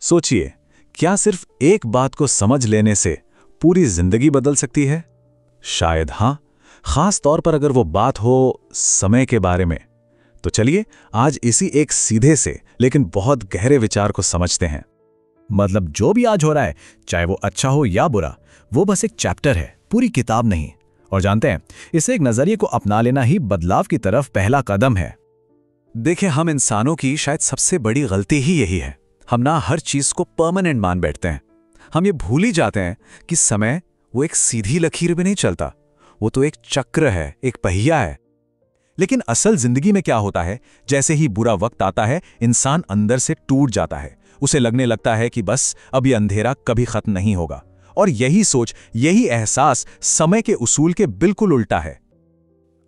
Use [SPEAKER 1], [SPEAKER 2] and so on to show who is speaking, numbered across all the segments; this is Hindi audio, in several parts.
[SPEAKER 1] सोचिए, क्या सिर्फ एक बात को समझ लेने से पूरी जिंदगी बदल सकती है? शायद हां, खास तौर पर अगर वो बात हो समय के बारे में। तो चलिए आज इसी एक सीधे से लेकिन बहुत गहरे विचार को समझते हैं।
[SPEAKER 2] मतलब जो भी आज हो रहा है, चाहे वो अच्छा हो या बुरा, वो बस एक चैप्टर है, पूरी किताब नहीं। और जानते हैं, इसे एक नजरिए को अपना लेना ही बदलाव की तरफ पहला कदम है।
[SPEAKER 1] देखिए, हम इंसानों की शायद सबसे बड़ी गलती ही यही है। हम ना हर चीज को परमानेंट मान बैठते हैं। हम ये भूल ही जाते हैं कि समय वो एक सीधी लकीर में नहीं चलता, वो तो एक चक्र है, एक पहिया है। लेकिन असल जिंदगी में क्या होता है, जैसे ही बुरा वक्त आता है, इंसान अंदर से टूट जाता है। उसे लगने लगता है कि बस अब ये अंधेरा कभी खत्म नहीं होगा। और यही सोच, यही एहसास समय के उसूल के बिल्कुल उल्टा है।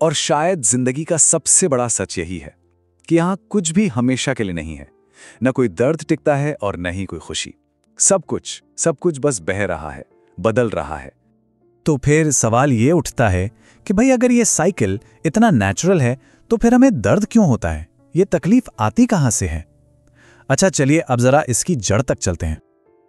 [SPEAKER 1] और शायद जिंदगी का सबसे बड़ा सच यही है कि यहां कुछ भी हमेशा के लिए नहीं है। न कोई दर्द टिकता है और न ही कोई खुशी। सब कुछ बस बह रहा है, बदल रहा है।
[SPEAKER 2] तो फिर सवाल ये उठता है कि भाई, अगर ये साइकिल इतना नेचुरल है तो फिर हमें दर्द क्यों होता है? ये तकलीफ आती कहां से है? अच्छा चलिए, अब जरा इसकी जड़ तक चलते हैं।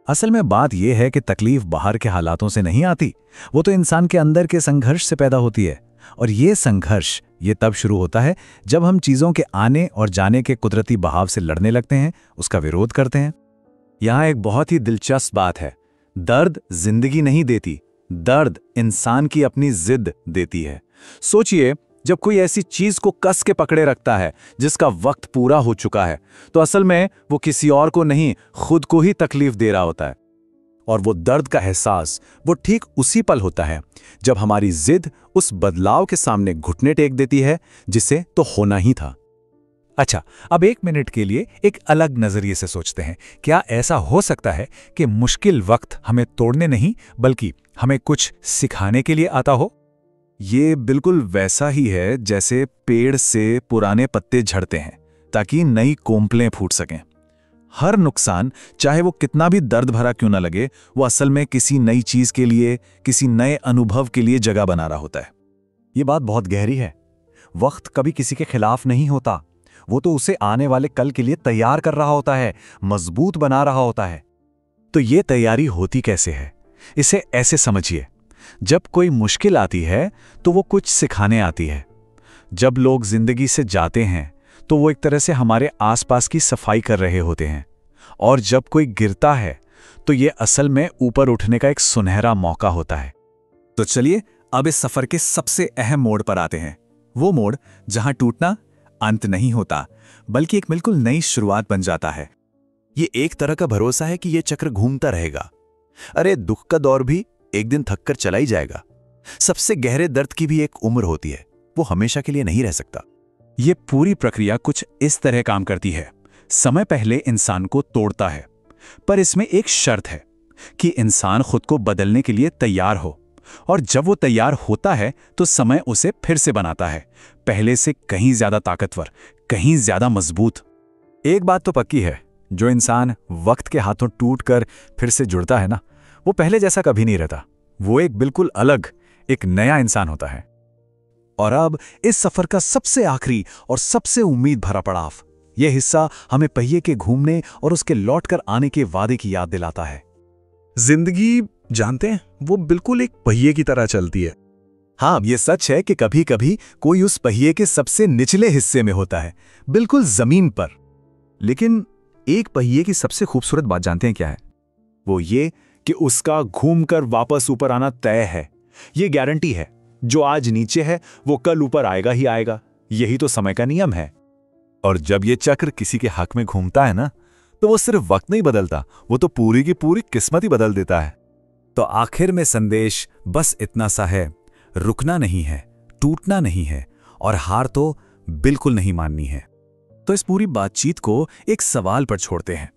[SPEAKER 2] असल में बात यह है कि तकलीफ बाहर के हालातों से नहीं आती, वो तो इंसान के अंदर के संघर्ष से पैदा होती है। और ये संघर्ष ये तब शुरू होता है जब हम चीजों के आने और जाने के कुदरती बहाव से लड़ने लगते हैं, उसका विरोध करते हैं।
[SPEAKER 1] यहां एक बहुत ही दिलचस्प बात है। दर्द जिंदगी नहीं देती, दर्द इंसान की अपनी जिद देती है। सोचिए, जब कोई ऐसी चीज को कस के पकड़े रखता है जिसका वक्त पूरा हो चुका है, तो असल में वो किसी और को नहीं, खुद को ही तकलीफ दे रहा होता है। और वो दर्द का एहसास वो ठीक उसी पल होता है जब हमारी जिद उस बदलाव के सामने घुटने टेक देती है जिसे तो होना ही था।
[SPEAKER 2] अच्छा, अब एक मिनट के लिए एक अलग नजरिए से सोचते हैं। क्या ऐसा हो सकता है कि मुश्किल वक्त हमें तोड़ने नहीं बल्कि हमें कुछ सिखाने के लिए आता हो?
[SPEAKER 1] ये बिल्कुल वैसा ही है जैसे पेड़ से पुराने पत्ते झड़ते हैं ताकि नई कोंपलें फूट सकें। हर नुकसान, चाहे वो कितना भी दर्द भरा क्यों ना लगे, वो असल में किसी नई चीज के लिए, किसी नए अनुभव के लिए जगह बना रहा होता है।
[SPEAKER 2] ये बात बहुत गहरी है। वक्त कभी किसी के खिलाफ नहीं होता, वो तो उसे आने वाले कल के लिए तैयार कर रहा होता है, मजबूत बना रहा होता है।
[SPEAKER 1] तो ये तैयारी होती कैसे है? इसे ऐसे समझिए, जब कोई मुश्किल आती है तो वो कुछ सिखाने आती है। जब लोग जिंदगी से जाते हैं तो वो एक तरह से हमारे आसपास की सफाई कर रहे होते हैं। और जब कोई गिरता है तो ये असल में ऊपर उठने का एक सुनहरा मौका होता है। तो चलिए अब इस सफर के सबसे अहम मोड़ पर आते हैं। वो मोड़ जहां टूटना अंत नहीं होता बल्कि एक बिल्कुल नई शुरुआत बन जाता है। ये एक तरह का भरोसा है कि ये चक्र घूमता रहेगा। अरे, दुख का दौर भी एक दिन थक कर चला ही जाएगा। सबसे गहरे दर्द की भी एक उम्र होती है, वो हमेशा के लिए नहीं रह सकता। ये पूरी प्रक्रिया कुछ इस तरह काम करती है। समय पहले इंसान को तोड़ता है, पर इसमें एक शर्त है कि इंसान खुद को बदलने के लिए तैयार हो। और जब वो तैयार होता है तो समय उसे फिर से बनाता है, पहले से कहीं ज्यादा ताकतवर, कहीं ज्यादा मजबूत। एक बात तो पक्की है, जो इंसान वक्त के हाथों टूटकर फिर से जुड़ता है ना, वो पहले जैसा कभी नहीं रहता। वो एक बिल्कुल अलग, एक नया इंसान होता है। और अब इस सफर का सबसे आखिरी और सबसे उम्मीद भरा पड़ाव, यह हिस्सा हमें पहिए के घूमने और उसके लौटकर आने के वादे की याद दिलाता है।
[SPEAKER 3] जिंदगी, जानते हैं, वो बिल्कुल एक पहिए की तरह चलती है।
[SPEAKER 1] हाँ, ये सच है कि कभी कभी कोई उस पहिए के सबसे निचले हिस्से में होता है, बिल्कुल जमीन पर। लेकिन एक पहिए की सबसे खूबसूरत बात जानते हैं क्या है? वो ये कि उसका घूमकर वापस ऊपर आना तय है। ये गारंटी है, जो आज नीचे है वो कल ऊपर आएगा ही आएगा। यही तो समय का नियम है। और जब ये चक्र किसी के हक में घूमता है ना, तो वो सिर्फ वक्त नहीं बदलता, वो तो पूरी की पूरी किस्मत ही बदल देता है। तो आखिर में संदेश बस इतना सा है, रुकना नहीं है, टूटना नहीं है, और हार तो बिल्कुल नहीं माननी है। तो इस पूरी बातचीत को एक सवाल पर छोड़ते हैं।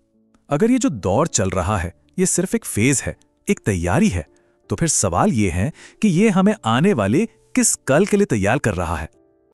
[SPEAKER 1] अगर ये जो दौर चल रहा है ये सिर्फ एक फेज है, एक तैयारी है, तो फिर सवाल ये है कि ये हमें आने वाले किस कल के लिए तैयार कर रहा है।